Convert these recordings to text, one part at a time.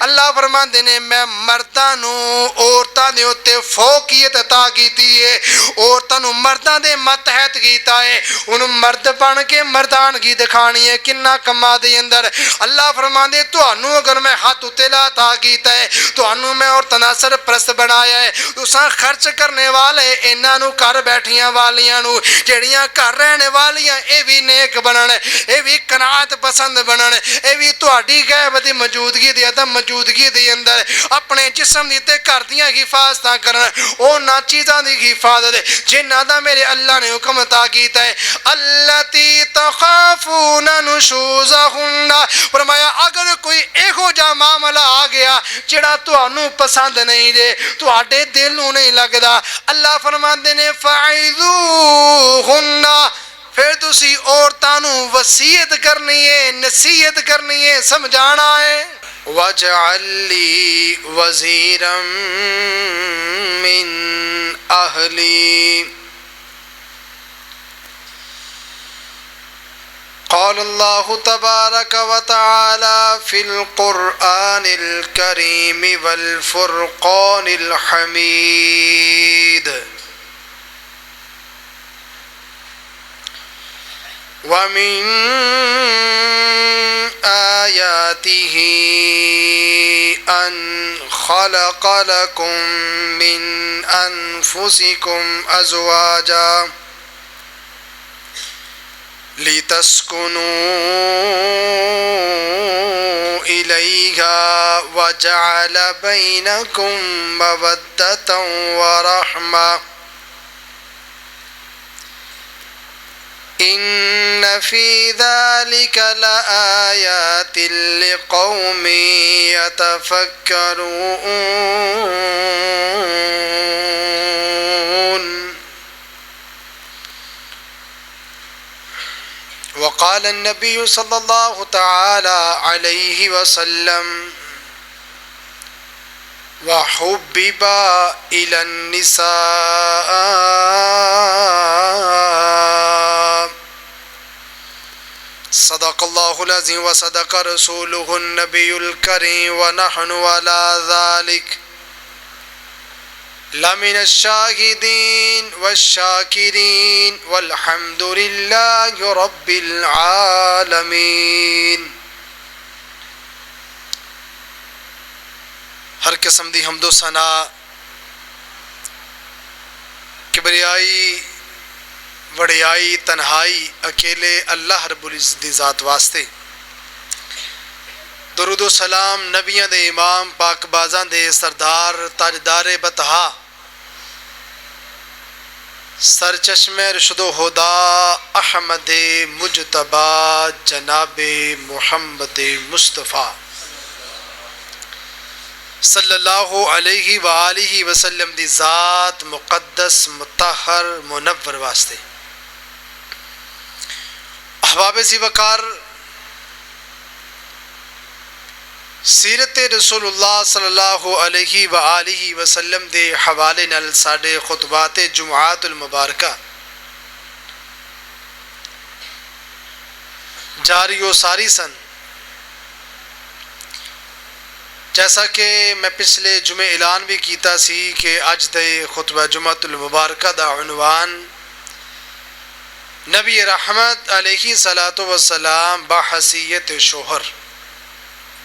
اللہ فرماندے نے میں مرداں نو عورتاں دے اوتے فوقیت عطا کیتی ہے، عورتاں نو مرداں دے ماتحت کیتا ہے، انہوں مرد بن کے مردانگی دکھانی ہے۔ کنا کما دے اندر اللہ فرماندے تانوں اگر میں ہاتھ اتلا عطا کیتا ہے، تانوں میں اور تناصر پرست بنایا ہے، تساں خرچ کرنے والے انہاں نو گھر بیٹھیاں والیاں نو جڑیاں گھر رہنے والیاں اے بھی نیک بنن، اے بھی قناعت پسند بنن، اے بھی تہاڈی غیب دی موجودگی دی عدم موجودگی دی اندر اپنے جسم دی تے گھر دیاں حفاظتاں کرن، اونا چیزاں دی حفاظت جنہاں دا میرے اللہ نے حکم عطا کیتا ہے۔ التی تخافون نشوزہن، فرمایا اگر کوئی ایہو جا معاملہ آ گیا جڑا تانوں پسند نہیں دے، تہاڈے دل نوں نہیں لگدا، اللہ فرماندے نے فَعِذُوهُنَّ، پھر تسی عورتاں نوں وصیت کرنی ہے، نصیحت کرنی ہے، سمجھانا ہے۔ وَاجْعَل لِّي وَزِيرًا مِّنْ أَهْلِي، قال الله تبارك وتعالى في القرآن الكريم والفرقان الحميد: ومن آياته أن خلق لكم من أنفسكم أزواجا لتسكنوا إليها وجعل بينكم مودة ورحمة إن في ذلك لآيات لقوم يتفكرون. وقال النبي صلى الله تعالى عليه وسلم: وحبب إلى النساء. صدق الله العظيم وصدق رسوله النبي الكريم ونحن على ذلك لمن الشاهدين والشاكرين والحمد لله رب العالمين. ہر قسم دی حمد و ثنا کبریائی وڑیائی تنہائی اکیلے اللہ رب العزت دی ذات واسطے، درود و سلام نبیاں دے امام پاک بازاں دے سردار تاجدار بطحا سرچشم رشد و ہدا احمد مجتبی جناب محمد مصطفیٰ صلی اللہ علیہ وآلہ وسلم دی ذات مقدس مطہر منور واسطے، احباب سی وقار سیرت رسول اللہ صلی اللہ علیہ وآلہ وسلم دے حوالے نال ساڈے خطبات جمعات المبارکہ جاری و ساری سن۔ جیسا کہ میں پچھلے جمعے اعلان بھی کیتا سی کہ اج دے خطبہ جمعۃ المبارکہ دا عنوان نبی رحمت علیہ الصلاۃ والسلام بحیثیت شوہر،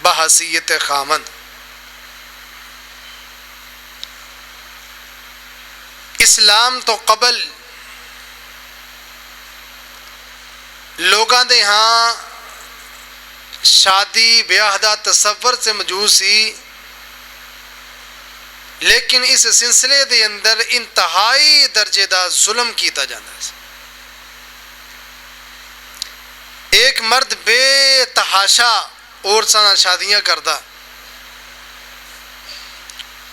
بحیثیت خامند۔ اسلام تو قبل لوگاں دے ہاں شادی بیاہ دا تصور سے موجود سی، لیکن اس سلسلے دے اندر انتہائی درجے دا ظلم کیتا جاتا ہے۔ ایک مرد بے تحاشا عورتاں نال شادیاں کردا،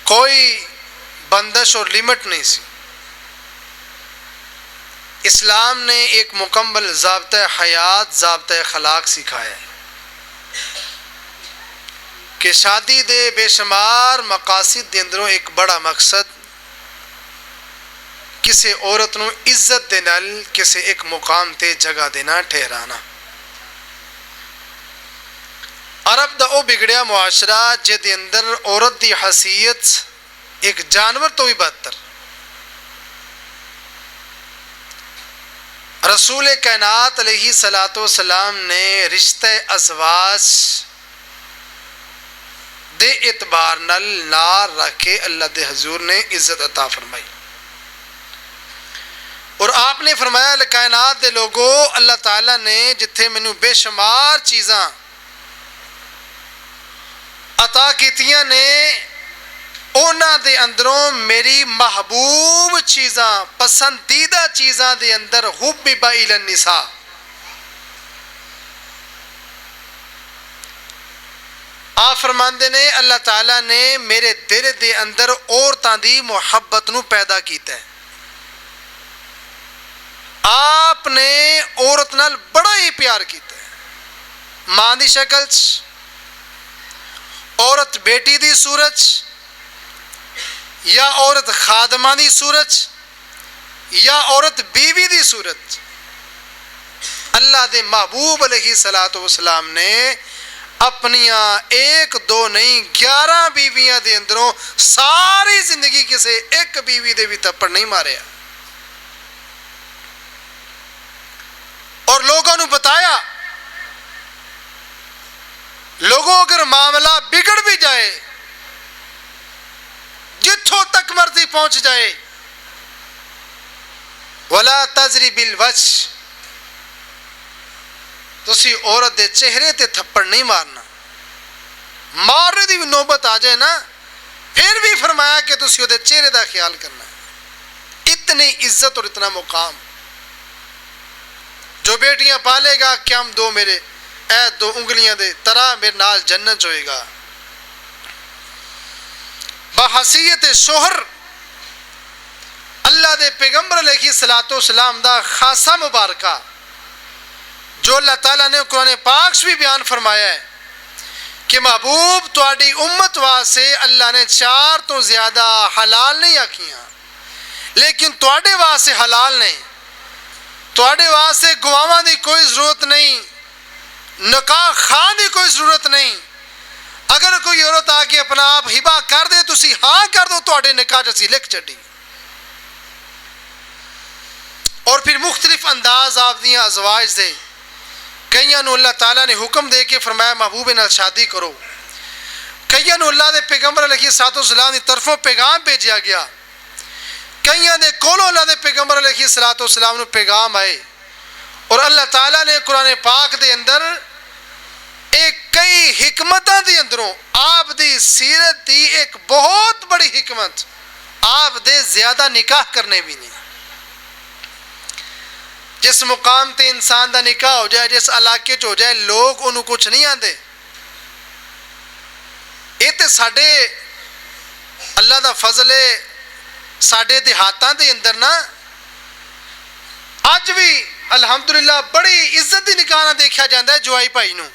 کوئی بندش اور لمٹ نہیں سی۔ اسلام نے ایک مکمل ضابطۂ حیات، ضابطۂ اخلاق سکھایا ہے کہ شادی دے بے شمار مقاصد دے اندروں ایک بڑا مقصد کسی عورت نو عزت دے نال کسی ایک مقام تے جگہ دینا ٹھہرانا۔ عرب دا او بگڑیا معاشرہ جے اندر عورت دی حیثیت ایک جانور تو بھی بدتر. رسول کائنات علیہ الصلوۃ والسلام نے رشتہ ازواج دے اعتبار نال نار رکھ کے اللہ دے حضور نے عزت عطا فرمائی. اور آپ نے فرمایا کائنات دے لوگو اللہ تعالیٰ نے جتھے مینوں بے شمار چیزاں عطا کیتیاں نے اونا دے اندروں میری محبوب چیزاں پسندیدہ چیزاں دے اندر حبب الی النساء آپ فرماندے نے اللہ تعالیٰ نے میرے دل دے اندر عورتاں دی محبت نو پیدا کیتا ہے. آپ نے عورت نال بڑا ہی پیار کیتا ہے. ماں دی شکل چ عورت بیٹی دی صورت یا عورت خادمہ دی صورت یا عورت بیوی دی صورت اللہ دے محبوب علیہ الصلوۃ والسلام نے اپنیاں ایک دو نہیں 11 بیویاں دے اندروں ساری زندگی کسے ایک بیوی دے بھی تھپڑ نہیں ماریا اور لوگوں نے بتایا لوگوں اگر معاملہ بگڑ بھی جائے جتھوں تک مرضی پہنچ جائے ولا تضرب الوجه تسی عورت دے چہرے تے تھپڑ نہیں مارنا. مارنے دی بھی نوبت آ جائے نا پھر بھی فرمایا کہ تسی وہ دے چہرے دا خیال کرنا. اتنی عزت اور اتنا مقام. جو بیٹیاں پالے گا کہ ہم دو میرے اے دو انگلیاں دے طرح میرے نال جنت ہوئے گا. بحیثیت شوہر اللہ دے پیغمبر علیہ الصلوۃ والسلام دا خاصہ مبارکہ جو اللہ تعالیٰ نے قرآن پاک سے بھی بیان فرمایا ہے کہ محبوب تواڈی امت واسطے اللہ نے 4 تو زیادہ حلال نہیں آکھیاں لیکن تواڈے واسطے حلال نہیں. تواڈے واسطے گواواں دی کوئی ضرورت نہیں, نکاح خان دی کوئی ضرورت نہیں. اگر کوئی عورت آ کے اپنا آپ ہبا کر دے تسی ہاں کر دو تواڈے نکاح جسی لکھ چڈی. اور پھر مختلف انداز آپ دیاں ازواج دے کئیاں نو اللہ تعالیٰ نے حکم دے کے فرمایا محبوب نال شادی کرو. کئیاں نو اللہ دے پیغمبر علیہ الصلوۃ والسلام دی طرفوں پیغام بھیجیا گیا. کئیاں دے کولوں اللہ دے پیغمبر علیہ الصلوۃ والسلام نو پیغام آئے اور اللہ تعالیٰ نے قرآن پاک دے اندر ایک کئی حکمتاں دے اندروں آپ دی سیرت دی ایک بہت بڑی حکمت آپ دے زیادہ نکاح کرنے بھی نہیں. جس مقام تے انسان دا نکاح ہو جائے جس علاقے چ ہو جائے لوگ انہوں کچھ نہیں آندے. یہ تے ساڈے اللہ دا فضل ہے. ساڈے دیہاتاں دے اندر نا اج بھی الحمدللہ بڑی عزت دی نکاح دیکھا جاتا ہے. جوائی بھائی نو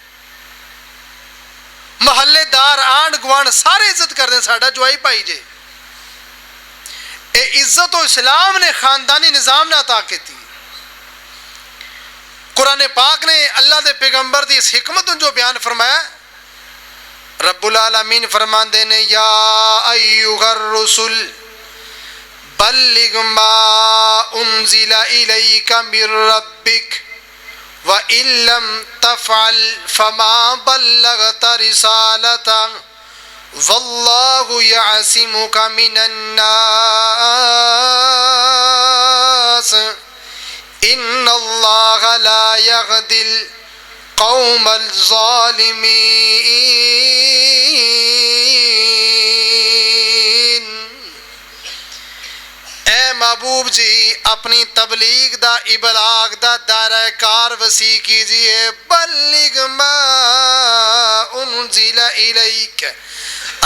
محلے دار آنڈ گوانڈ سارے عزت کرتے ہیں ساڈا جوائی بھائی جے. اے عزت و اسلام نے خاندانی نظام نے عطا کیتی. قرآن پاک نے اللہ دے پیغمبر دی اس حکمت جو بیان فرمایا رب العالمین فرماندے نے یا ایھا الرسل بلغ ما انزل الیک من ربک وَإِن لَّمْ تَفْعَلْ فَمَا بَلَّغْتَ رِسَالَتَهُ وَاللَّهُ يَعْصِمُكَ مِنَ النَّاسِ إِنَّ اللَّهَ لَا يَهْدِي الْقَوْمَ الظَّالِمِينَ. اے محبوب جی اپنی تبلیغ دا ابلاغ دا دائرہ کار وسیع کیجئے. بلغ ما انزل الیک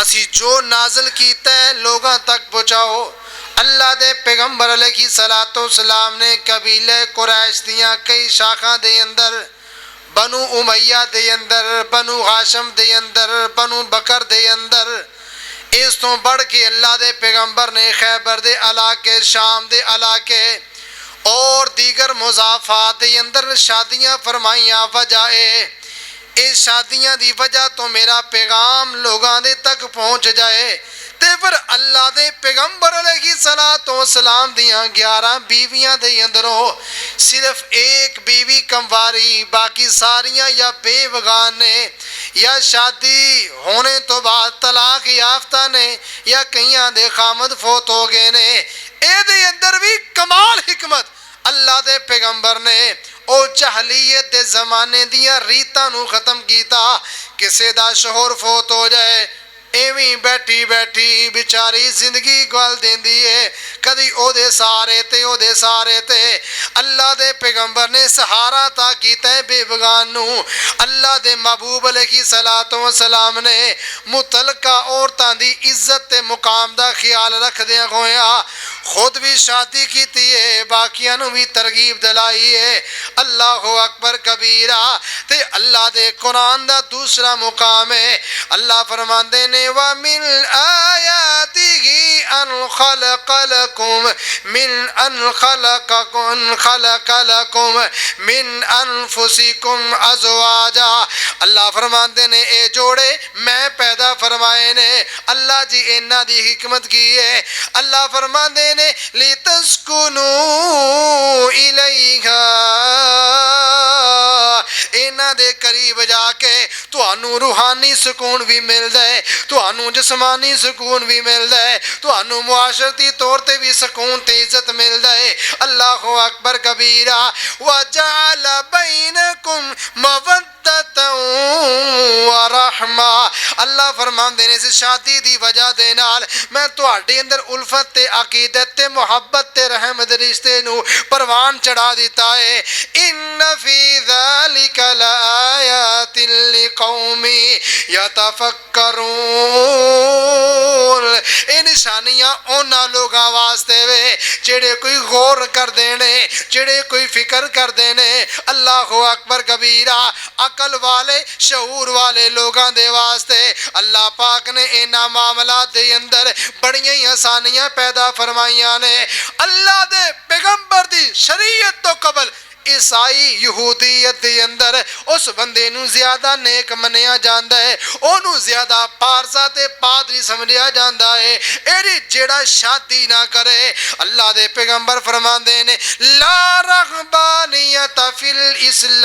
اسی جو نازل کیتا ہے لوگاں تک پہنچاؤ. اللہ دے پیغمبر علیہ الصلوۃ والسلام نے قبیلہ قریش دیاں کئی شاخاں دے اندر بنو امیہ دے اندر بنو ہاشم دے اندر بنو بکر دے اندر اس تو بڑھ کے اللہ دے پیغمبر نے خیبر دے علاقے شام دے علاقے اور دیگر مضافات دے اندر شادیاں فرمائیاں. وجہ اے شادیاں دی وجہ تو میرا پیغام لوگاں دے تک پہنچ جائے۔ تے پھر اللہ دے پیغمبر علیہ السلام دیاں 11 بیویاں دے اندروں صرف ایک بیوی کمواری، باقی ساریاں یا بیوگان نے یا شادی ہونے تو بعد طلاق یافتہ نے یا کئیاں دے خامد فوت ہو گئے نے۔ اے دے اندر بھی کمال حکمت اللہ دے پیغمبر نے او جہلیت دے زمانے دیاں ریتاں نو ختم کیتا۔ کسے دا شوہر فوت ہو جائے ایویں بیٹھی بیٹھی بیچاری زندگی گوال دیندی ہے، کدی او دے سارے تے اللہ دے پیغمبر نے سہارا تا کیتا ہے بے بگان نو۔ اللہ دے محبوب علیہ السلام نے متعلقہ عورتاں دی عزت تے مقام دا خیال رکھ دیا ہویا خود بھی شادی کیتی ہے، باقیاں نو بھی ترغیب دلائی ہے۔ اللہ اکبر کبیرہ۔ تے اللہ دے قرآن دا دوسرا مقام ہے، اللہ فرماندے نے وَمِنْ آيَاتِهِ أَنْ خَلَقَ لَكُمْ مِنْ أَنفُسِكُمْ أَزْوَاجًا۔ اللہ فرماندے نے اے جوڑے میں پیدا فرمائے نے۔ اللہ جی اینا دی حکمت کی ہے۔ اللہ فرماندے نے لِتَسْكُنُوا إِلَيْهَا، اینا دے قریب جا کے تُوانو روحانی سکون بھی مل جائے، تُوانو جسمانی سکون بھی مل جائے، تُوانو معاشرتی طور تے بھی سکون تے عزت مل جائے۔ اللہ اکبر کبیرہ۔ وَجَعَلَ بَيْنَكُمْ مَوَدَّةً وَرَحْمَةً۔ اللہ فرماندے نے اس شادی دی وجہ دے نال میں تواڈے اندر الفت تے عقیدت تے محبت تے رحمت رشتے نو پروان چڑھا دیتا ہے۔ ان فی ذالک لآیات لقوم یتفکرون۔ اے نشانیاں اونا لوگاں واسطے وے جڑے کوئی غور کر دینے، جڑے کوئی فکر کر دینے۔ اللہ اکبر کبیرہ۔ عقل والے شعور والے لوگاں دے واسطے اللہ پاک نے اینا معاملات دے اندر بڑیاں ہی آسانیاں پیدا فرمائیاں نے۔ اللہ دے پیغمبر دی شریعت تو قبل عیسائی یہودیت دے اندر اس بندے نو زیادہ نیک منیا جاندہ ہے، اونو زیادہ پارسا تے پادری سمجھیا جاندہ ہے۔ ایڈی جیڑا شادی نہ کرے، اللہ دے پیغمبر فرماندے نے لا رغبانیت فی الاسلام۔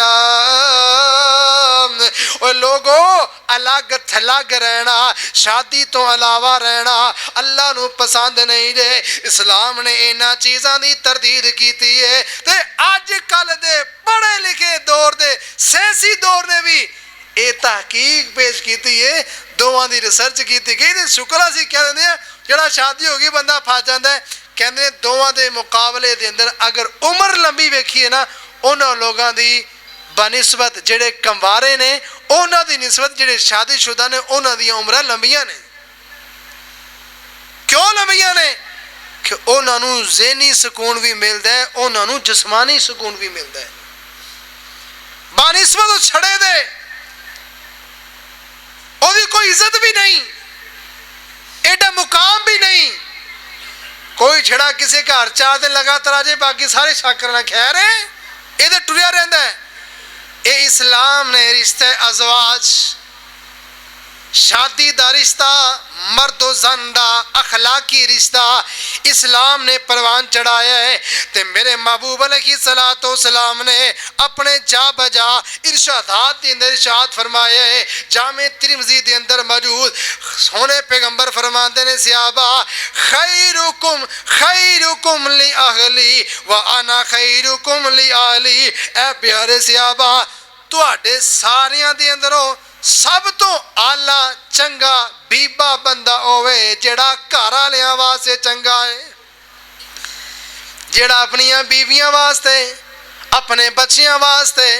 اور لوگوں الگ تھلگ رہنا، شادی تو علاوہ رہنا اللہ نو پسند نہیں دے۔ اسلام نے اینا چیزاں دی تردید کیتی ہے تے آج کل دے پڑھے لکھے دور دے سیاسی دور نے بھی اے تحقیق پیش کیتی ہے، دوواں دی ریسرچ کیتی گئی تے شکرہ سی کہہ دیں جڑا شادی ہوگی بندہ پھا جاندہ ہے، کہندے ہیں دوواں دے مقابلے دے اندر اگر عمر لمبی ویکھی ہے نا انہاں لوگاں دی بنسبت جڑے کموارے نے انہاں دی نسبت جڑے شادی شدہ نے انہاں دی عمرہ لمبیاں نے۔ کیوں لمبیاں نے؟ کہ انہاں نو ذہنی سکون بھی ملتا ہے، انہاں نو جسمانی سکون بھی ملتا ہے۔ بانسبت چھڑے دے اور دی کوئی عزت بھی نہیں، ایڈا مقام بھی نہیں۔ کوئی چھڑا کسی گھر 4 دن لگا تراجے باقی سارے شک کرنا خیر ہے، یہ تو ٹریا رہندا ہے۔ اے اسلام نے رشتہ ازواج، شادی دا رشتہ، مرد و زن دا اخلاقی رشتہ اسلام نے پروان چڑھایا ہے۔ تے میرے محبوب علیہ السلام نے اپنے جا بجا ارشادات دے اندر ارشاد فرمایا ہے، جامع ترمذی دے اندر موجود سونے پیغمبر فرماندے نے صحابہ خیرکم لی اہلی وانا خیرکم لی آلی۔ اے پیارے صحابہ تواڈے ساریاں دے اندروں سب تو آلہ چنگا بیبا بندہ ہوئے جڑا گھر والیاں واسطے چنگا ہے، جڑا اپنیاں بیویاں واسطے، اپنے بچیاں واسطے،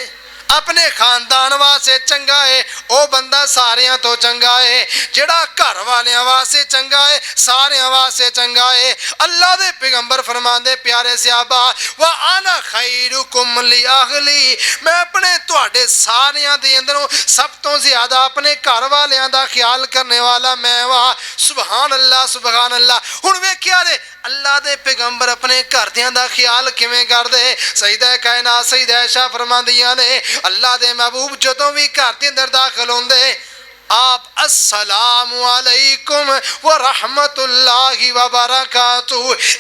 اپنے خاندان واسطے چنگا ہے، او بندہ ساریاں تو چنگا ہے۔ جڑا گھر والیاں واسطے چنگا ہے ساریاں واسطے چنگا ہے۔ اللہ دے پیغمبر فرماندے پیارے صحابہ وَأَنَا خَيْرُكُمْ لِأَهْلِي، میں اپنے تواڈے ساریاں دے اندروں سب تو زیادہ اپنے گھر والیاں دا خیال کرنے والا میں وا۔ سبحان اللہ سبحان اللہ۔ ہن ویکھیا جے اللہ دے پیغمبر اپنے گھر دیاں دا خیال کیویں کردے؟ سیدہ کائنات سیدہ عائشہ فرماندیاں نے اللہ دے محبوب جدوں بھی گھر دے اندر داخل ہوندے آپ السلام علیکم ورحمت اللہ وبرکاتہ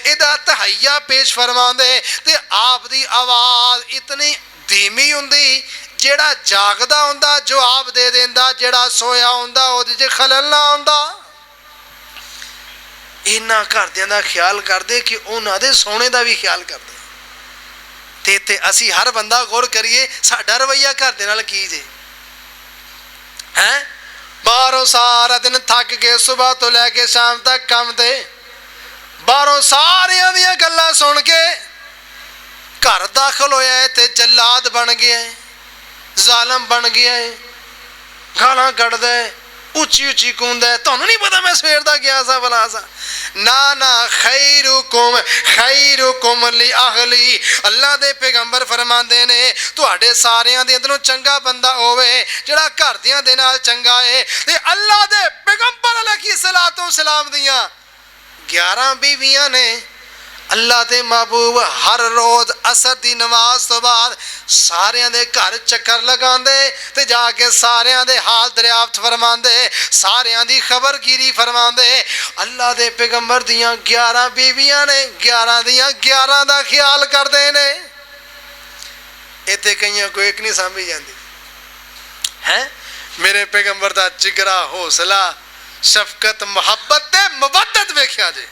ادا تحیہ پیش فرما دے تے آپ دی آواز اتنی دھیمی ہوندی جیڑا جاگدا ہوندا جواب دے دیندا جیڑا سویا ہوندا اودے وچ خلل نہ ہوندا انہاں گھردیاں دا خیال کردے کہ انہاں دے سونے دا بھی خیال کردے تے اسی ہر بندہ غور کریے ساڈا رویہ گھر دے نال کی جے ہیں باہروں سارا دن تھک کے صبح تو لے کے شام تک کام دے باہروں ساریاں دیاں گلاں سن کے گھر داخل ہویا ہے تے جلاد بن گیا ہے ظالم بن گیا ہے گالاں کڈدا ہے اچھی اچھی کوندا ہے تانوں نہیں پتا میں سویر دا گیا سا بلا سا نا خیرکم لاہلی اللہ دے پیغمبر فرماندے نے تواڈے ساریاں دے اندروں چنگا بندہ ہوے جڑا گھر دیاں دے نال چنگا ہے تے اللہ دے پیغمبر علیہ الصلوۃ والسلام دیاں 11 بیویاں نے اللہ دے محبوب ہر روز عصر دی نماز تو بعد ساریاں دے گھر چکر لگاندے تے جا کے ساریاں دے حال دریافت فرماندے ساریاں دی خبر گیری فرماندے اللہ دے پیغمبر دیاں 11 بیویاں نے 11 دیاں 11 دا خیال کردے نے ایتھے کئیاں کوئی ایک نہیں سامبھی جاندی ہیں میرے پیغمبر دا جگرا حوصلہ شفقت محبت تے مودت ویکھیا جے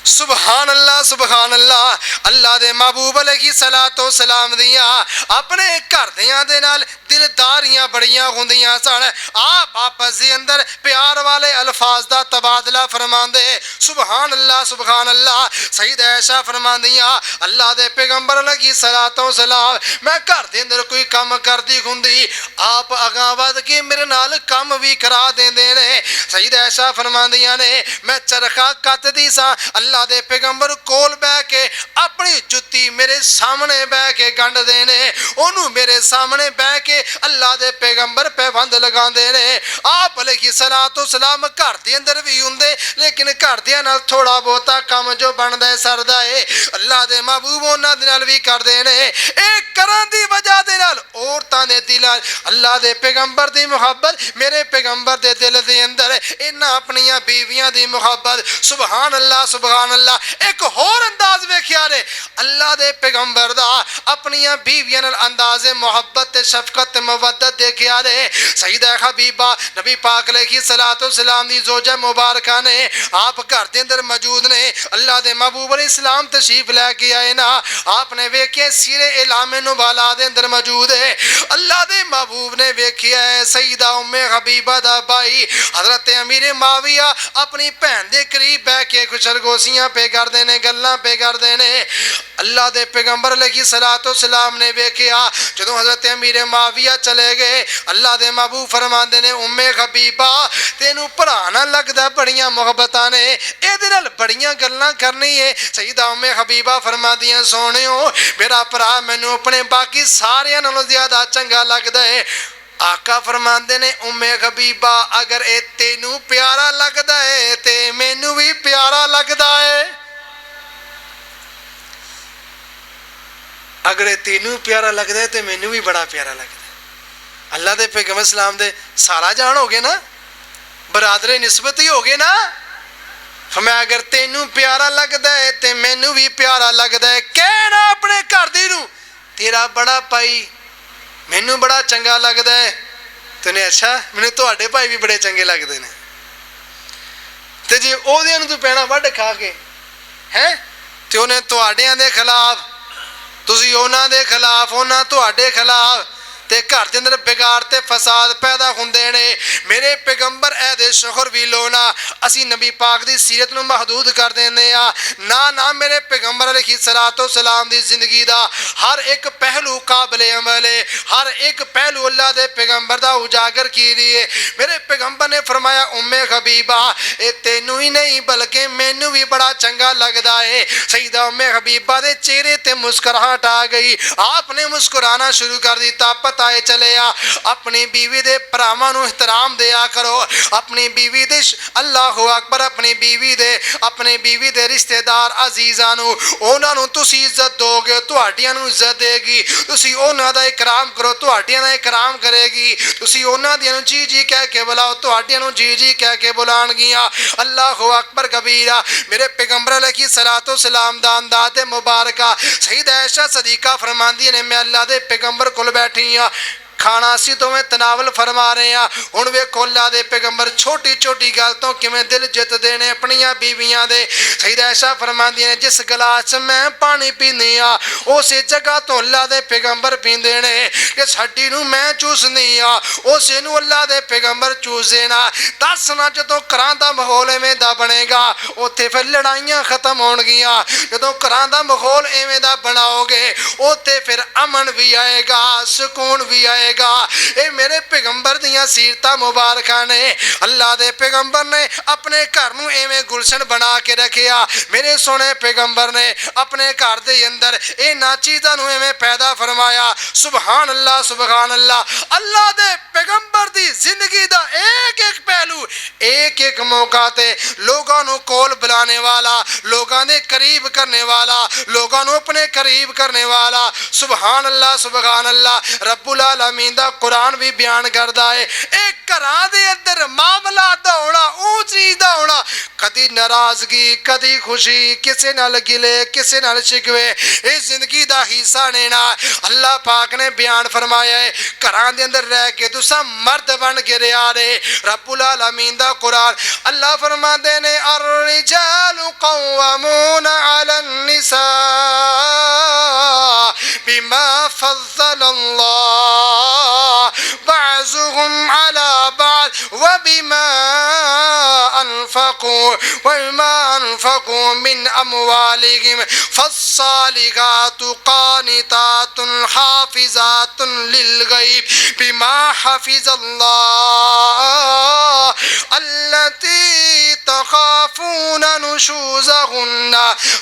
سبحان اللہ اللہ دے محبوب علیہ الصلوۃ والسلام دیاں اپنے گھر دیاں دے نال دلداریاں بڑیاں ہوندیاں سن آپ آپس دے اندر پیار والے الفاظ دا تبادلہ فرماندے سبحان اللہ سیدہ عائشہ فرماندیاں اللہ دے پیغمبر علیہ الصلوۃ والسلام میں گھر دے اندر کوئی کام کردی ہوندی آپ اگاں ود کے میرے نال کام بھی کرا دیندے نے سیدہ عائشہ فرماندیاں نے میں چرخا کتدی سا اللہ دے پیغمبر کول بہ کے اپنی جتی میرے سامنے بہ کے گنڈ دینے انہوں میرے سامنے بہ کے اللہ دے پیغمبر پیوند لگا دینے آپ علیہ الصلوۃ والسلام گھر دے اندر بھی ہوندے لیکن گھر دے نال تھوڑا بہتا کام جو بندا ہے سردا ہے اللہ دے محبوب انہاں دے نال بھی کر دینے اے کرن دی وجہ دے نال عورتاں دے دل اللہ دے پیغمبر دی محبت میرے پیغمبر دے دل دے اندر انہاں اپنیاں بیویاں دی محبت سبحان اللہ ایک اور انداز ویکھیا رے اللہ دے پیغمبر دا اپنیاں بیویاں نال انداز محبت شفقت مودت دیکھیا رے سیدہ حبیبہ نبی پاک علیہ الصلوۃ والسلام دی زوجہ مبارکہ نے آپ گھر دے اندر موجود نے اللہ دے محبوب علیہ السلام تشریف لے کے آئے نا آپ نے ویکھیا سیر اعلام نبلا دے اندر موجود ہے اللہ دے محبوب نے ویکھیا ہے سیدہ ام حبیبہ دا بھائی حضرت امیر معاویہ اپنی بہن دے قریب بیٹھ کے کچھ سرگوشیاں پہ کر دینے گلاں پہ کر دینے اللہ دے پیغمبر علیہ الصلوۃ والسلام نے ویکھیا جدوں حضرت امیر معاویہ چلے گئے اللہ دے محبوب فرماندے نے ام حبیبہ تینوں پڑھانا لگدا بڑیاں محبتاں نے اے دے نال بڑیاں گلاں کرنی ہے سیدہ ام حبیبہ فرمادیاں سونیو میرا بھرا مینوں اپنے باقی ساریاں نالوں زیادہ چنگا لگدا ہے آقا فرماندے نے ام حبیبہ اگر اے تینوں پیارا لگدا ہے تے مینوں بھی پیارا لگدا ہے اگر اے تینوں پیارا لگدا ہے تے مینوں بھی بڑا پیارا لگدا ہے اللہ دے پیغمبر اسلام دے سارا جان ہو گئے نا برادر نسبت ہی ہو گئے نا فرمایا اگر تینوں پیارا لگدا ہے تے مینوں بھی پیارا لگدا ہے کہنا اپنے گھر دی نوں تیرا بڑا پائی مینوں بڑا چنگا لگدا ہے تو نے اچھا مینوں تواڈے بھائی بھی بڑے چنگے لگدے نے تے جے اودیاں نوں تو پینا وڈ کھا کے ہیں تے اونے تواڈیاں دے خلاف تسی انہاں دے خلاف انہاں تواڈے خلاف تے گھر دے اندر بگاڑ تے فساد پیدا ہوندے نے میرے پیغمبر اے دے شوہر وی لونا اسی نبی پاک دی سیرت نوں محدود کر دیندے آ نا میرے پیغمبر علیہ الصلوۃ والسلام دی زندگی دا ہر ایک پہلو قابل عمل ہے ہر ایک پہلو اللہ دے پیغمبر دا اجاگر کی دیے میرے پیغمبر نے فرمایا ام حبیبہ اے تینوں ہی نہیں بلکہ مینوں بھی بڑا چنگا لگدا ہے سیدہ ام حبیبہ دے چہرے تے مسکراہٹ آ گئی آپ نے مسکرانا شروع کر دیتا بتائے چلے آ اپنی بیوی دے پراواں نو احترام دیا کرو اپنی بیوی دے اللہ اکبر اپنی بیوی دے رشتہ دار عزیزاں نو انہاں نو تسی عزت دو گے تہاڈیاں نو عزت دے گی تسی انہاں دا اکرام کرو تہاڈیاں دا اکرام کرے گی تسی انہاں دیاں نو جی جی کہہ کے بلاؤ تہاڈیاں نو جی جی کہہ کے بلان گیاں اللہ اکبر کبیرہ میرے پیغمبر علیہ الصلوۃ والسلام دا انداز مبارکہ سیدہ عائشہ صدیقہ فرماندی نے میں اللہ دے پیغمبر کول بیٹھی ہاں کھانا سی تو میں تناول فرما رہے ہیں ہن ویکھو اللہ دے پیغمبر چھوٹی چھوٹی گل تو کیویں دل جت دینے اپنیاں بیویاں دے سیدہ عائشہ فرماندی نے جس گلاس میں پانی پینی ہاں اسی جگہ تو اللہ دے پیغمبر پیندے نے جس ہڈی نو میں چوسنی ہاں اسی نو اللہ دے پیغمبر چوس دینا دس نہ جدوں گھراں دا ماحول ایویں دا بنے گا اوتھے پھر لڑائیاں ختم ہون گیاں جدوں گھراں دا ماحول ایویں دا بناؤ گے اوتھے پھر امن بھی آئے گا سکون بھی آئے گا اے میرے پیغمبر دیاں سیرتاں مبارکاں نے اللہ دے پیغمبر نے اپنے گھر نو ایویں گلشن بنا کے رکھیا میرے سونے پیغمبر نے اپنے گھر دے اندر انہاں چیزاں نو ایویں پیدا فرمایا سبحان اللہ اللہ دے پیغمبر دی زندگی دا ایک ایک پہلو ایک ایک موقع تے لوگاں نو کول بلانے والا لوگاں دے قریب کرنے والا لوگاں نو اپنے قریب کرنے والا سبحان اللہ رب العالمین دا قرآن بھی بیان کردا ہے ایک گھراں دے اندر معاملہ دا ہونا اونچی دا ہونا کدی ناراضگی کدی خوشی کسے نال گلے کسے نال شکوے اس زندگی دا حصہ نینا اللہ پاک نے بیان فرمایا ہے گھراں دے اندر رہ کے تساں مرد بن کے رہیا رے رب العالمین دا قرآن اللہ فرماندے نے الرجال قوامون علی النساء بما فضل اللہ بعضهم على بعض وبما أنفقوا من أموالهم فالصالحات قانتات حافظات للغيب بما حفظ الله التي تخافون نشوزهن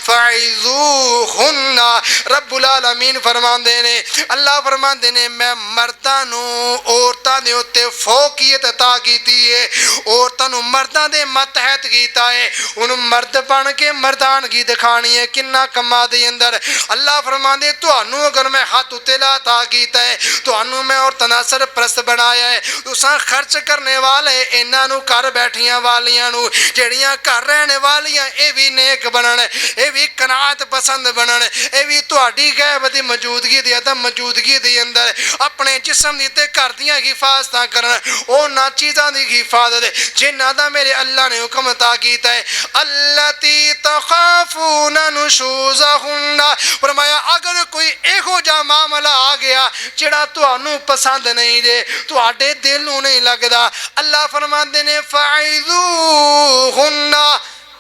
فعظوهن رب العالمین فرماندے نے اللہ فرماندے نے میں مرداں نو عورتاں دے اوتے فوقیت عطا کیتی ہے عورتاں نو مرداں دے ماتحت کیتا ہے انہوں مرد بن کے مردانگی دکھانی ہے کنہ کما دے اندر اللہ فرماندے تانوں اگر میں ہاتھ اتلا عطا کیتا ہے تانوں میں اور تناصر پرست بنایا ہے تساں خرچ کرنے والے انہاں نو گھر بیٹھیاں والیاں نو جڑیاں گھر رہنے والیاں اے بھی نیک بنن اے بھی قناعت پسند بنن اے بھی تہاڈی غیب دی موجودگی دی عدم موجودگی دی اندر اپنے جسم دی تے گھر دیاں حفاظتاں کرن اونا چیزاں دی حفاظت جنہاں دا میرے اللہ نے حکم عطا کیتا ہے التی تخافون نشوزہن فرمایا اگر کوئی ایہو جا معاملہ آ گیا جڑا تانوں پسند نہیں دے تہاڈے دل نوں نہیں لگدا اللہ فرماندے نے فعظوہن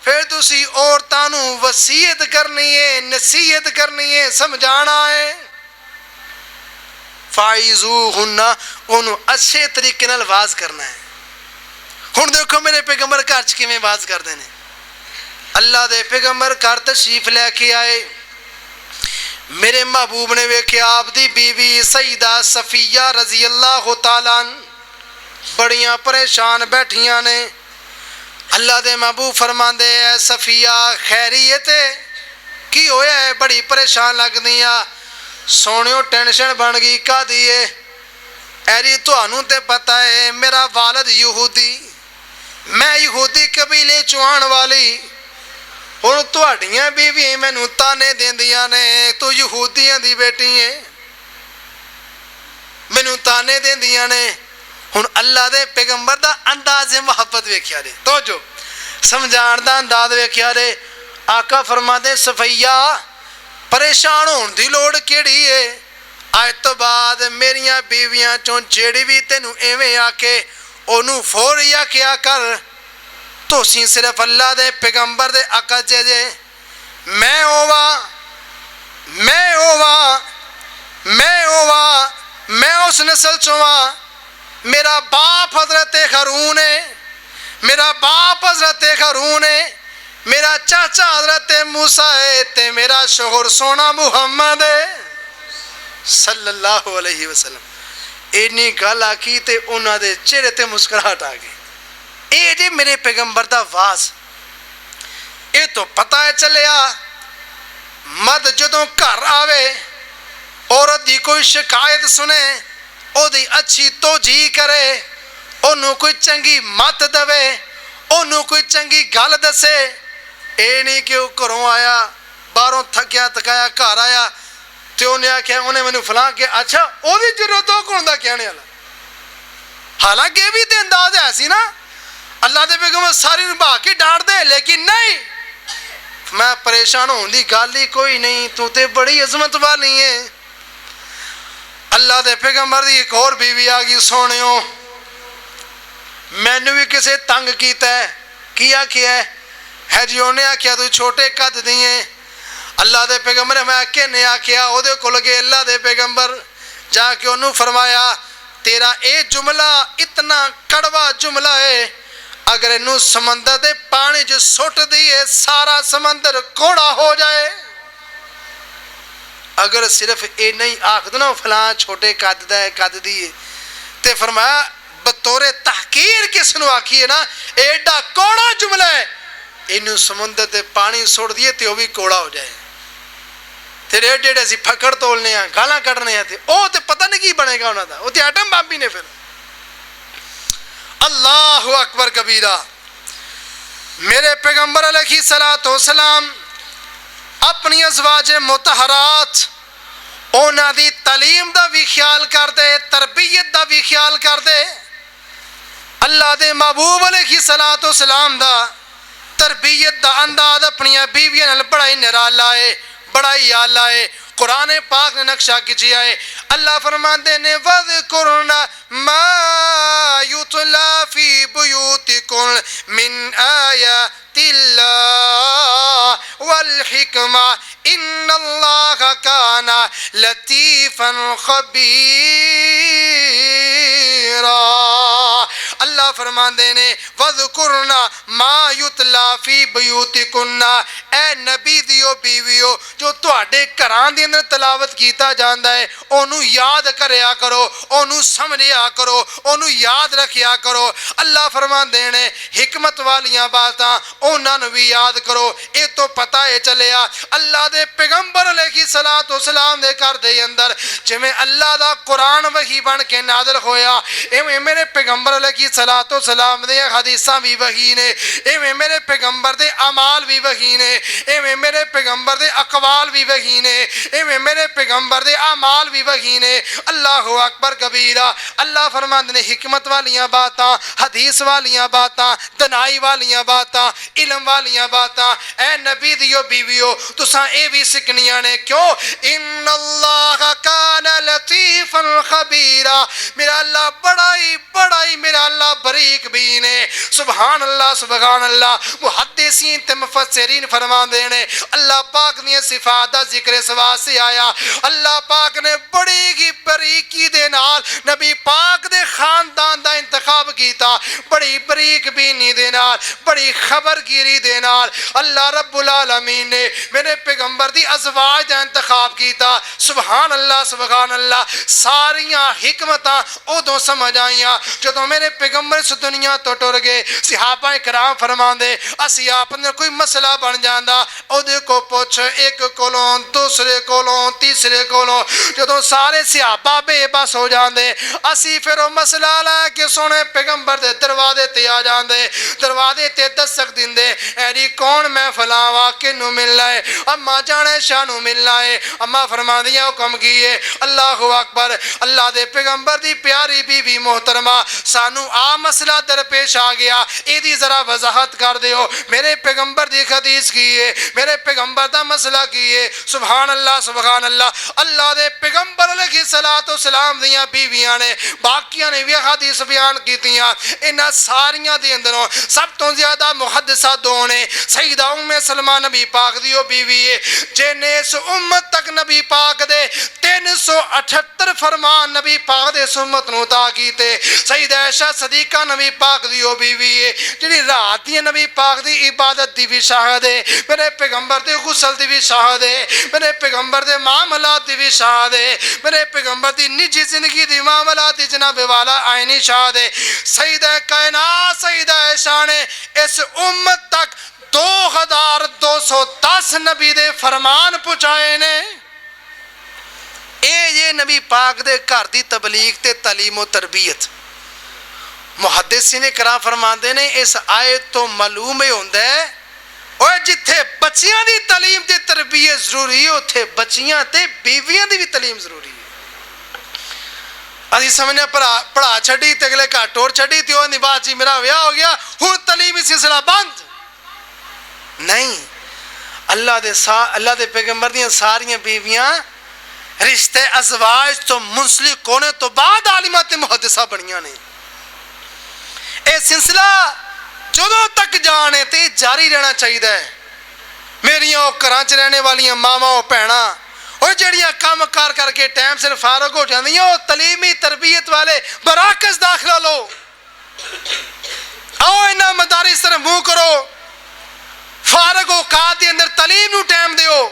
پھر تسی عورتاں نوں وصیت کرنی ہے نصیحت کرنی ہے سمجھانا ہے فعظوہن انہوں اچھے طریقے نال واز کرنا ہے ہن دیکھو میرے پیغمبر گھر چ کیویں واز کردے نے اللہ دے پیغمبر گھر تشریف لے کے آئے میرے محبوب نے ویکھیا آپ دی بیوی سیدہ صفیہ رضی اللہ تعالیٰ بڑیاں پریشان بیٹھیاں نے اللہ دے محبوب فرماندے اے صفیہ خیریت کی ہویا ہے بڑی پریشان لگ دیاں سونیوں ٹینشن بن گئی کا دیئے ایری تانوں تے پتہ ہے میرا والد یہودی میں یہودی قبیلے چوان والی اور تہاڈیاں بیوی مینوں تانے دیندیاں نے تو یہودیاں دی بیٹی ہے مینوں تانے دیندیاں نے ہن اللہ دے پیغمبر دا انداز محبت ویکھیا رے تو جو سمجھان دا انداز ویکھیا رے آقا فرما دے صفیہ پریشان ہون دی لوڑ کیڑی ہے آج تو بعد میریاں بیویاں چوں جیڑی بھی تینوں ایویں آ کے اونوں فوریا کیا کر تو سی صرف اللہ دے پیغمبر دے آقا جے میں اس نسل چواں میرا باپ حضرت ہارون ہے میرا باپ حضرت ہارون ہے میرا چاچا حضرت موسیٰ ہے تے میرا شوہر سونا محمد ہے صلی اللہ علیہ وسلم اینی گل آکی تے انہاں دے چہرے تے مسکراہٹ آ گئی. اے جی میرے پیغمبر دا واز. اے تو پتہ ہے چلیا مد جدوں گھر آوے عورت دی کوئی شکایت سنے او دی اچھی توجیہ کرے, انہوں کوئی چنگی مت دے, انہوں کوئی چنگی گل دسے. اے نہیں کہ وہ گھروں آیا باہروں تھکیا تکایا گھر آیا تے انہیں آخیا انہیں مینوں فلاں کہ اچھا وہ بھی ضرورت ہو کون دا کہنے والا. حالانکہ یہ بھی تے انداز ہے سی نا اللہ دے پیغمبر ساری نبھا کے ڈانٹ دے, لیکن نہیں میں پریشان ہون دی گل ہی کوئی نہیں, تو تے بڑی عظمت والی ہے. اللہ دے پیغمبر دی ایک اور بیوی آ گئی سونیوں, مینوں بھی کسے تنگ کیتا ہے, کیا ہے جی انہیں آخیا تو چھوٹے قد دی ہیں. اللہ دے پیغمبر میں آکے نے آخیا او دے کول گئے اللہ دے پیغمبر جا کے انہوں فرمایا تیرا اے جملہ اتنا کڑوا جملہ ہے, اگر انہوں سمندر دے پانی جو سٹ دیئے سارا سمندر کوڑا ہو جائے. اگر صرف اے نہیں آخ دو نا فلاں چھوٹے قد دا ہے قد دیئے تے فرمایا بطور تحقیر کس نو آکھی ہے نا ایڈا کوڑا جملہ ہے, انہوں سمندر دے پانی سوڑ دیئے تے وہ بھی کوڑا ہو جائے. تیرے ایڈے ایڈے سی پھکڑ تولنے ہیں گالاں کڑنے ہیں تے او تے پتہ نہیں کی بنے گا انہوں دا, وہ تے ایٹم بم بھی نے. پھر اللہ اکبر کبیرہ. میرے پیغمبر علیہ السلام اپنی ازواج مطہرات اونا دی تعلیم دا بھی خیال کر دے, تربیت دا بھی خیال کر دے. اللہ دے محبوب علیہ السلام دا تربیت دا انداز اپنی بیویاں نال بڑا ہی نرالا ہے, بڑا ہی آلہ ہے. قرآن پاک نے نقشہ کیجیا ہے. اللہ فرماتے نے وَذْكُرْنَ مَا يُتْلَى فِي بُيُوتِكُمْ مِنْ آيَاتِ اللَّهِ وَالْحِكْمَةِ إِنَّ اللَّهَ كَانَ لَطِيفًا خَبِيرًا. اللہ فرماندے نے وَذْكُرْنَ مَا يُتْلَى فِي بُيُوتِكُنَّ, اے نبی دیو بیویو جو تواڈے گھران دے اندر تلاوت کیتا جاندا ہے اونوں یاد کریا کرو, اونوں سمجھیا کرو, اونوں یاد رکھیا کرو. اللہ فرماندے نے حکمت والیاں باتاں انہاں نوں بھی یاد کرو. اے تو پتہ ہے چلیا اللہ دے پیغمبر علیہ السلام دے گھر دے اندر جویں اللہ دا قرآن وحی بن کے نازل ہویا ایویں میرے پیغمبر علیہ السلام دے حدیثاں بھی وحی نے, ایویں میرے پیغمبر دے اعمال بھی وحی نے, ایویں میرے پیغمبر دے اقوال بھی وحی نے, ایویں میرے پیغمبر دے اعمال بھی وحی نے. اللہ اکبر کبیرہ. اللہ فرماندے نے حکمت والیاں باتاں, حدیث والیاں باتاں, دنائی والیاں باتاں, علم والیاں باتاں اے نبی دیو بیویو تساں اے بھی سکھنیاں نے. کیوں؟ ان اللہ کان لطیفا خبیرا, میرا اللہ بڑا ہی میرا اللہ بریک بھی نے. سبحان اللہ سبحان اللہ. محدثین تے مفسرین فرماندے نے اللہ پاک نے صفات دا ذکر سوا سے آیا. اللہ پاک نے بڑی ہی بریکی دے نال نبی پاک دے خاندان دا انتخاب کیتا, بڑی بریک بینی دے نال, بڑی خبرگیری دے نال اللہ رب العالمین نے میرے پیغمبر دی ازواج دا انتخاب کیتا. سبحان اللہ سبحان اللہ. ساریاں حکمتاں ادوں سمجھ آئیاں جدوں میرے پیغمبر اس دنیا تو ٹر گئے. صحابہ کرام فرماندے اسی آپ نے کوئی مسئلہ بن جاندا او دے کو پوچھ ایک کولوں دوسرے کولوں تیسرے کولوں, جدوں سارے صحابہ بے بس ہو جاندے اسی پھر او مسئلہ لے کے سونے پیغمبر دے دروازے تے آ جاندے, دروازے تے دستک دیندے اے جی کون میں فلاں وا کینوں ملنا ہے, اما جانے شاہ نوں ملنا ہے. اما فرماندیاں حکم کیے اللہ اکبر. اللہ دے پیغمبر دی پیاری بی بی محترمہ سانو آ مسئلہ درپیش آ گیا اے دی ذرا وضاحت کر دیو. میرے پیغمبر دی حدیث کیے, میرے پیغمبر دا مسئلہ کیے. سبحان اللہ سبحان اللہ. اللہ دے پیغمبر علیہ السلام دیاں بیویاں نے باقیاں نے بھی حدیث بیان کیتیاں. انہاں ساریاں دے اندروں سب تو زیادہ محدثہ دو نے سیدہ ام سلمہ نبی پاک دیو بیوی ہے جن اس امت تک نبی پاک دے 378 فرمان نبی پاک دے سمت نو عطا کیتے. سیدہ عائشہ صدیقہ نبی پاک دی او بیوی ہے جڑی رات دی نبی پاک دی عبادت دی بھی شاہد ہے, میرے پیغمبر دے غسل دی بھی شاہد ہے, میرے پیغمبر دے معاملات دی بھی شاہد ہے, میرے پیغمبر دی نجی زندگی دی معاملات دی جناب والا آئینی شاہد ہے. سیدہ کائنات سیدہ عائشہ نے اس امت تک 2210 نبی دے فرمان پہنچائے نے. یہ نبی پاک دے گھر دی تبلیغ تے تعلیم و تربیت. محدثین کرام فرماندے نے اس آیت تو معلوم ہی ہوندا ہے اور جتھے بچیاں دی تعلیم تے تربیت ضروری ہے اتھے بچیاں تے بیویاں دی بھی تعلیم ضروری ہے. اسی سمجھنے پڑھا چھڑی تے اگلے گھر ٹور چھڑی تے وہ نبا جی میرا ویاہ ہو گیا ہن تعلیمی سلسلہ بند نہیں. اللہ دے پیغمبر دیاں ساریاں بیویاں رشتے ازواج تو منسلک ہونے تو بعد عالمات محدثہ بنیاں نے. اے سلسلہ جدوں تک جانے تے جاری رہنا چاہیے. میریاں او گھراں چ رہنے والیاں ماواں او بھیناں اور جڑیاں کام کار کر کے ٹائم سے فارغ ہو جاندیاں او تعلیمی تربیت والے مراکز داخلہ لو. آؤ انہاں مدارس طرف منہ کرو, فارغ اوقات دے اندر تعلیم نو ٹائم دیو.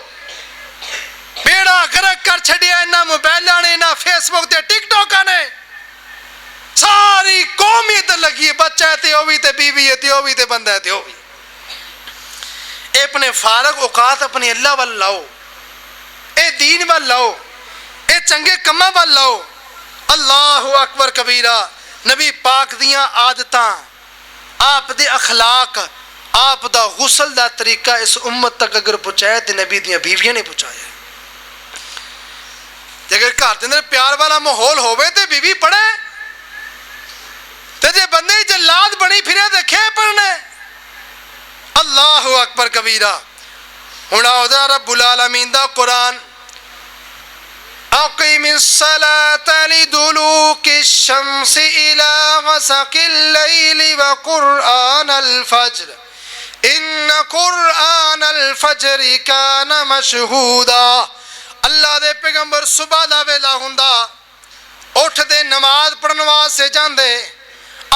بیڑا گرک کر چھڑیا انہاں موبائلاں نے, انہاں فیس بک تے ٹک ٹاکاں نے, ساری قوم ادھر لگی ہے. بچہ ہے تے او بھی تے بیوی ہے تے او بھی تے بندہ ہے تے او بھی. اے اپنے فارغ اوقات اپنے اللہ وال لاؤ, اے دین وال لاؤ, اے چنگے کماں وال لاؤ. اللہ اکبر کبیرہ. نبی پاک دیاں عادتاں, آپ دے اخلاق, آپ دا غسل دا طریقہ اس امت تک اگر پہنچائے تے نبی دیاں بیویاں نے پہنچایا. اگر گھر دے اندر پیار والا ماحول ہوئے تے بیوی پڑھے, تے جے بندے جلاد بنی پھرے دیکھے پڑھنے. اللہ اکبر کبیرہ. ہن آؤ رب العالمین دا قرآن, اقیم الصلاة لدلوک الشمس الى غسق اللیل وقرآن الفجر ان قرآن الفجر کان مشہودا. اللہ دے پیغمبر صبح دا ویلا ہوندا اٹھ دے نماز پڑھن واسطے جاندے,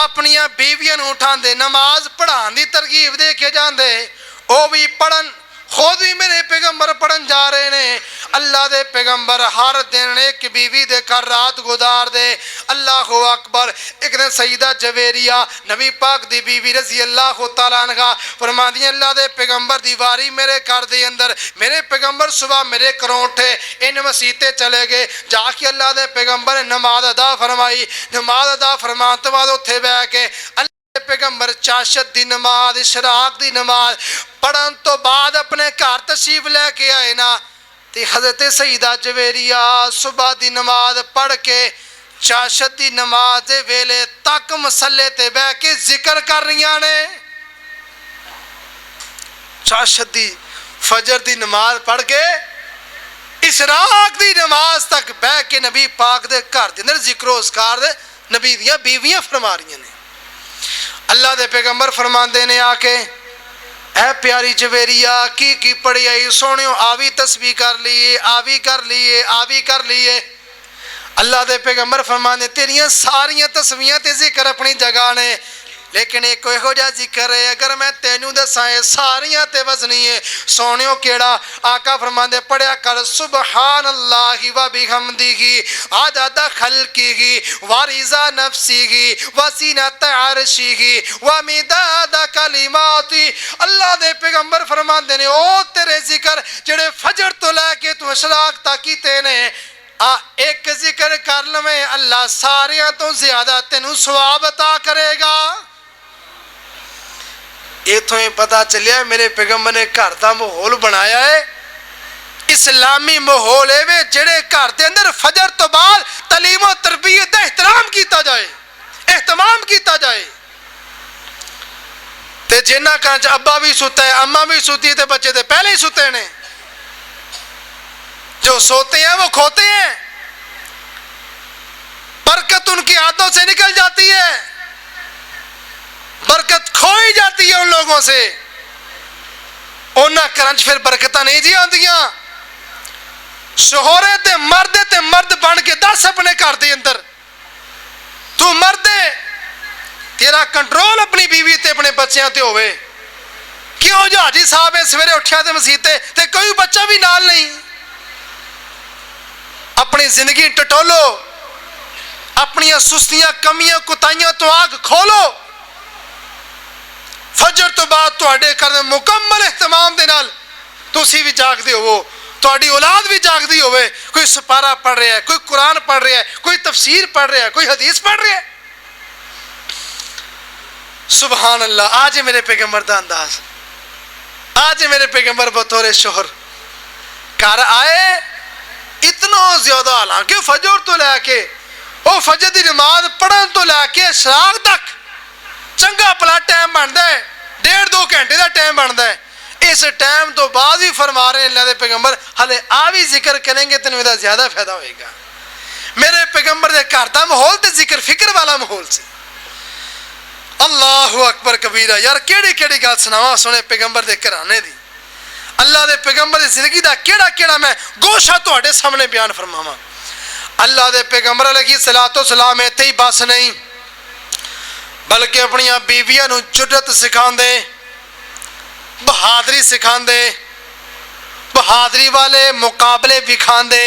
اپنیاں بیویاں نوں اٹھاندے, نماز پڑھان دی ترغیب دے کے جاندے. او بھی پڑھن, خود بھی میرے پیغمبر پڑھن جا رہے نے. اللہ دے پیغمبر ہر دن ایک بیوی دے کر رات گزار دے. اللہ اکبر. ایک دن سیدہ جویریہ نبی پاک دی بیوی رضی اللہ تعالیٰ عنہ فرماندی ہیں اللہ دے پیغمبر دی واری میرے گھر دے اندر, میرے پیغمبر صبح میرے گھروں اٹھے, ان مسیتے چلے گئے, جا کے اللہ دے پیغمبر نے نماز ادا فرمائی. نماز ادا فرمان تو بعد اتھے بیٹھ کے پیغمبر چاشت دی نماز, اشراق دی نماز پڑھن تو بعد اپنے گھر تشریف لے کے آئے نا. تے حضرت سیدہ جویریہ صبح دی نماز پڑھ کے چاشت دی نماز دے ویلے تک مسلے تے بیٹھ کے ذکر کر رہیاں نے. چاشت دی فجر دی نماز پڑھ کے اشراق دی نماز تک بیٹھ کے نبی پاک دے گھر دے اندر ذکر و اذکار دے نبی دیاں بیویاں فرما رہی نے. اللہ دے پیغمبر فرماندے نے آ کے اے پیاری جویریہ کی پڑھی آئی سونیو, آوی تسبیح کر لیے, آوی کر لیے, آوی کر لیے. اللہ دے پیغمبر فرماندے تیریاں ساریاں تسبیحاں تے ذکر اپنی جگہ نے, لیکن ایک ہو جا ذکر ہے اگر میں تینوں دسائیں ساریاں تے وزنی ہے. سونیو کیڑا؟ آقا فرماندے پڑھیا کر سبحان اللہ و بحمدہ عدد خلقہ ورضا نفسہ وزینۃ عرشہ ومداد کلماتہ. اللہ دے پیغمبر فرماندے نے او تیرے ذکر جڑے فجر تو لے کے تو اشراق تک کیتے نے, ایک ذکر کر لویں اللہ ساریاں تو زیادہ تینوں ثواب عطا کرے گا. ایتھوں ہی پتہ چلیا میرے پیغمبر نے گھر دا ماحول بنایا ہے اسلامی ماحول ہے جڑے گھر دے اندر فجر تو بعد تعلیم و تربیت دا احترام کیتا جائے, اہتمام کیتا جائے. تے جنہ کانچ ابا بھی سوتا ہے, اماں بھی سوتی ہے, تے بچے تے پہلے ہی سوتے ہیں. جو سوتے ہیں وہ کھوتے ہیں, برکت ان کی ہاتھوں سے نکل جاتی ہے, برکت کھوئی جاتی ہے ان لوگوں سے. انہاں کرنچ پھر برکتاں نہیں جی آندیاں. شوہرے تے مرد بن کے دس اپنے گھر دے اندر تو مرد ہے تیرا کنٹرول اپنی بیوی تے اپنے بچیاں تے ہوئے. کیوں جو حاجی صاحب ہے سویرے اٹھیا تے مسیتے تے کوئی بچہ بھی نال نہیں. اپنی زندگی ٹٹولو, اپنی سستیاں کمیاں کوتاہیاں تو آگ کھولو. فجر تو بعد تواڈے گھر مکمل اہتمام دے نال تسی بھی جاگدے ہو, تواڈی اولاد بھی جاگدی ہوئے. کوئی سپارہ پڑھ رہا ہے, کوئی قرآن پڑھ رہا ہے, کوئی تفسیر پڑھ رہا ہے, کوئی حدیث پڑھ رہا ہے. سبحان اللہ. آج میرے پیغمبر دا انداز, آج میرے پیغمبر بطور شوہر گھر آئے اتنا زیادہ, حالانکہ فجر تو لے کے وہ فجر دی نماز پڑھن تو لے کے شراق تک چنگا پلا ٹائم بنتا ہے, 1.5-2 گھنٹے دا ٹائم بنتا ہے. اس ٹائم تو بعد ہی فرما رہے ہیں اللہ دے پیغمبر ہلے آ بھی ذکر کریں گے تینوں زیادہ فائدہ ہوئے گا. میرے پیغمبر دے گھر دا ماحول تے ذکر فکر والا ماحول سے. اللہ اکبر کبیرہ. یار کیڑی کیڑی گل سناواں سونے پیغمبر دے گھرانے دی, اللہ دے پیغمبر دی زندگی دا کیڑا میں گوشہ تواڈے سامنے بیان فرماواں. اللہ دے پیغمبر علیہ الصلوۃ والسلام ایتھے ہی بس نہیں بلکہ اپنی بیویاں نوں جرت سکھاندے, بہادری سکھاندے, بہادری والے مقابلے وکھاندے.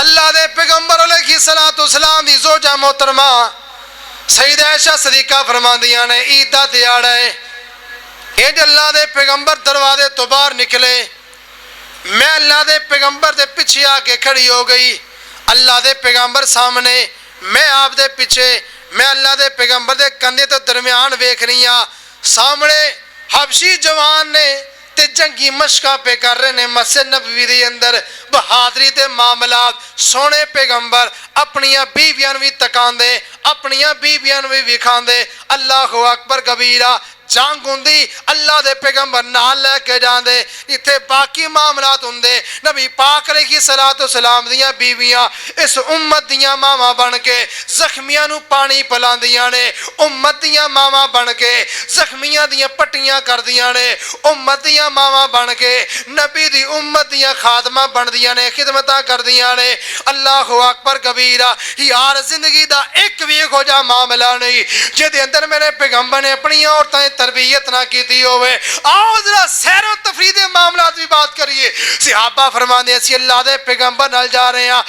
اللہ دے پیغمبر علیہ الصلوۃ والسلام دی زوجہ محترمہ سیدہ عائشہ صدیقہ فرماندیاں نے عید دا دیہاڑا ہے, اج اللہ دے پیغمبر دروازے تو باہر نکلے, میں اللہ دے پیغمبر دے پیچھے آ کے کھڑی ہو گئی. اللہ دے پیغمبر سامنے, میں آپ دے پیچھے, میں اللہ دے پیغمبر دے کندھے تو درمیان ویکھ رہی ہاں. سامنے حبشی جوان نے تے جنگی مشقاں پہ کر رہے نے مسجد نبوی دے اندر. بہادری دے معاملات سونے پیغمبر اپنیاں بیویاں بھی تکان دے, اپنیاں بیویاں بھی وکھان دے. اللہ اکبر کبیرہ. جنگ ہوندی اللہ دے پیغمبر نال لے کے جاندے, اتھے باقی معاملات ہوندے. نبی پاک علیہ الصلوۃ والسلام دیاں بیویاں اس امت دیاں ماواں بن کے زخمیاں نو پانی پلاندیاں نے, امت دیاں ماواں بن کے زخمیاں دیاں پٹیاں کردیاں نے, امت دیاں ماواں بن کے نبی دی امت دیاں خادمہ بندیاں نے, خدمتاں کردیاں نے. اللہ اکبر کبیرہ. یار زندگی دا ایک بھی ہو جا معاملہ نہیں جے دے اندر میرے پیغمبر نے اپنی عورتاں تربیت نہ کیتی ہوئے. آؤ ذرا سیر و تفریح دے معاملات بھی بات کریے. صحابہ فرماندے اسی اللہ دے پیغمبر نال جا رہے ہیں,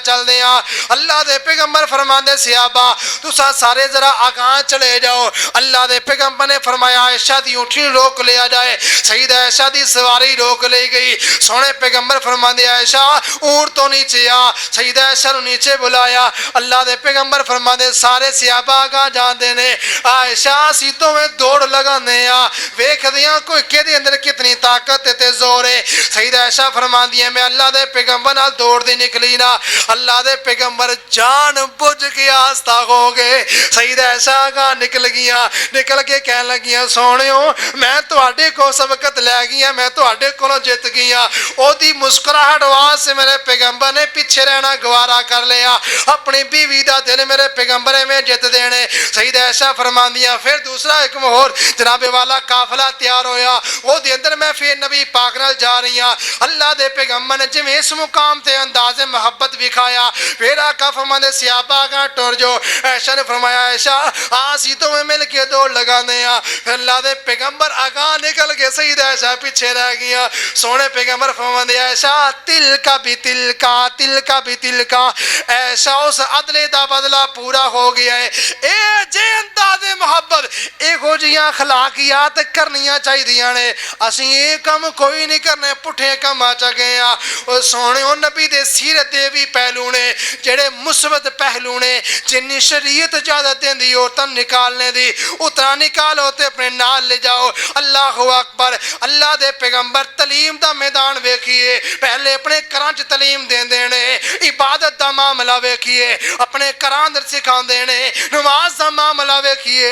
چل دیاں. اللہ دے پیغمبر فرماندے صحابہ تساں سارے ذرا آگاں چلے جاؤ. اللہ دے پیغمبر نے فرمایا عائشہ دی اونٹھی روک لیا جائے. سیدہ عائشہ دی سواری روک لی گئی. سونے پیغمبر فرماندے عائشہ اونٹ تو نیچے آ. سیدہ عائشہ نو نیچے بلایا. اللہ دے پیغمبر فرماندے سارے صحابہ آگاں جاندے نے. عائشہ سیتوں میں دوڑ لگانے آ, ویکھ دیاں کوئی کے دے اندر کتنی طاقت تے زور ہے. سیدہ عائشہ فرماندی ہے میں اللہ دے پیغمبر نال دوڑ دی نکلی نا. اللہ دے پیغمبر جان بوجھ کے آستہ ہو گئے. سیدہ عائشہ آگاں نکل کے کہنے لگیاں سونےو میں تواڈے کو سبقت لے گیا, میں تواڈے کولوں جت گیا. او دی مسکراہٹ آواز سے میرے پیغمبر نے پیچھے رہنا گوارا کر لیا. اپنی بیوی دا دل میرے پیغمبر میں جت دینے. سیدہ عائشہ فرماندیاں پھر دوسرا ایک مہور جناب والا قافلہ تیار ہویا. وہ دے اندر میں پھر نبی پاک نال جا رہی ہاں. اللہ دے پیغمبر نے جویں اس مقام تے انداز محبت دکھایا. پھر آقا فرماندے صحابہ آگاں ٹر جو. عائشہ نے فرمایا عائشہ سیتوں میں مل کے دوڑ لگانے آ. پھر اللہ دے پیغمبر آگاں نکل کے سیدہ عائشہ پیچھے رہ گیا. سونے پیغمبر فرماندے عائشہ تل کا بھی تل کا. عائشہ اس عدل دا بدلہ پورا ہو گیا ہے. اے جے انداز محبت ایہو جیاں اخلاقیات کرنیاں چاہیے نے. اسی یہ کم کوئی نہیں کرنے, پٹھے کم آ چکے ہیں. اور سونے نبی دے سیرت دے بھی پہلو نے جڑے مثبت پہلو نے. جنی شریعت اجازت دیندی عورتاں نکالنے دی اتنا نکالو تے اپنے نال لے جاؤ. اللہ اکبر. اللہ دے پیغمبر تعلیم دا میدان ویکھیے, پہلے اپنے گھراں چ تعلیم دیندے نے. عبادت دا معاملہ ویکھیے, اپنے گھراں اندر سکھاندے نے. نماز دا معاملہ ویکھیے,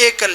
1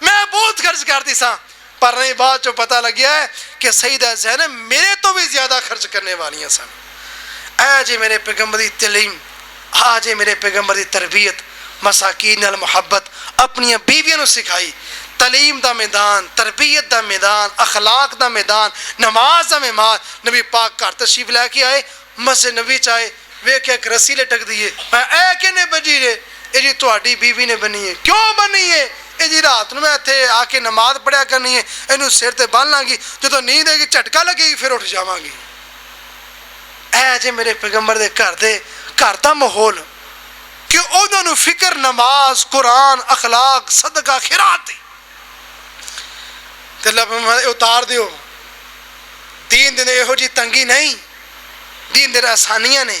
میں بہت خرچ کرتی سا، پر نہیں بعد جو پتہ لگیا ہے کہ سیدہ زینب میرے تو بھی زیادہ خرچ کرنے والی ہیں سن۔ اے جی میرے پیغمبر دی تعلیم، آ جی میرے پیغمبر دی تربیت، مساکین نال محبت اپنی بیویاں نو سکھائی، تعلیم دا میدان، تربیت دا میدان، اخلاق دا میدان، نماز دا میدان۔ نبی پاک گھر تشریف لے کے آئے، مسجد نبی چاہے ویکھیا ایک رسی لٹک دیے، میں اے کنے بجی رے؟ اے جی تہاڈی بیوی نے بنی ہے۔ کیوں بنی ہے؟ اے جی رات نو میں اتنے آ کے نماز پڑھیا کرنی ہے، اینو سر تے بن لاں گی، جدوں نیند آئے گی جھٹکا لگے گی پھر اٹھ جاواں گی۔ اے جی میرے پیغمبر دے گھر دا ماحول کہ انہوں نے فکر نماز، قرآن، اخلاق، صدقہ، خیرات دی۔ تے اللہ اتار دیو، دین دے یہو جی تنگی نہیں، دین دے آسانیاں نے،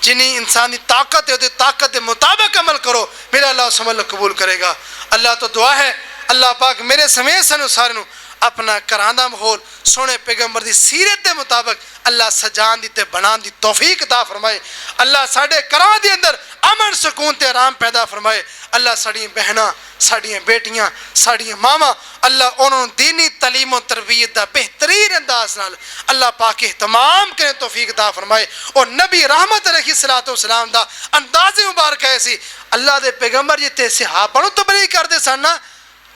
جنہیں انسانی طاقت ہے وہ طاقت کے مطابق عمل کرو، میرا اللہ اس عمل قبول کرے گا۔ اللہ تو دعا ہے اللہ پاک میرے سمیت سانو سارے نو اپنا کراندہ ماحول سونے پیغمبر دی سیرت دے مطابق اللہ سجان دی تے بنان دی توفیق عطا فرمائے۔ اللہ ساڑھے کران دی اندر امن سکون تے آرام پیدا فرمائے۔ اللہ ساڑھیں بہناں، ساڑھیں بیٹیاں، ساڑھیں ماما، اللہ انہوں دینی تعلیم و تربیت دا بہترین انداز نال اللہ پاک اہتمام کریں توفیق عطا فرمائے۔ اور نبی رحمت علیہ السلام دا انداز مبارک ہے سی اللہ دے پیغمبر جتے صحابہ نو تبلیغ کر دے سننا،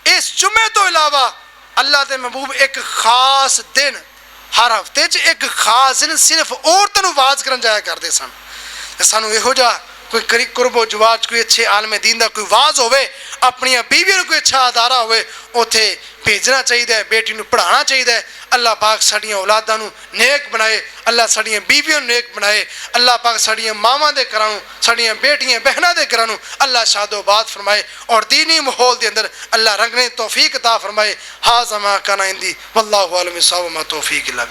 اس جمعے تو علاوہ اللہ دے محبوب ایک خاص دن ہر ہفتے ایک خاص دن صرف عورتوں واز کرن جایا کرتے سن۔ سانو یہو جا کوئی قرب و جواز، کوئی اچھے عالم دین دا کوئی واز ہوئے، اپنی بیوی کو کوئی اچھا ادارہ ہوئے، اوتھے بھیجنا چاہیے، بیٹی نو پڑھانا چاہیے۔ اللہ پاک ساڑیاں اولاداں نو نیک بنائے، اللہ ساڑیاں بیویوں نیک بنائے، اللہ پاک ساڑیاں ماواں دے گھراں نو، ساڑیاں بیٹیاں بہناں دے گھراں نو اللہ شاد و باد فرمائے، اور دینی ماحول دے اندر اللہ رنگنے توفیق عطا فرمائے۔ ھذا ما کان عندی واللہ اعلم بالصواب، ما توفیق الا باللہ۔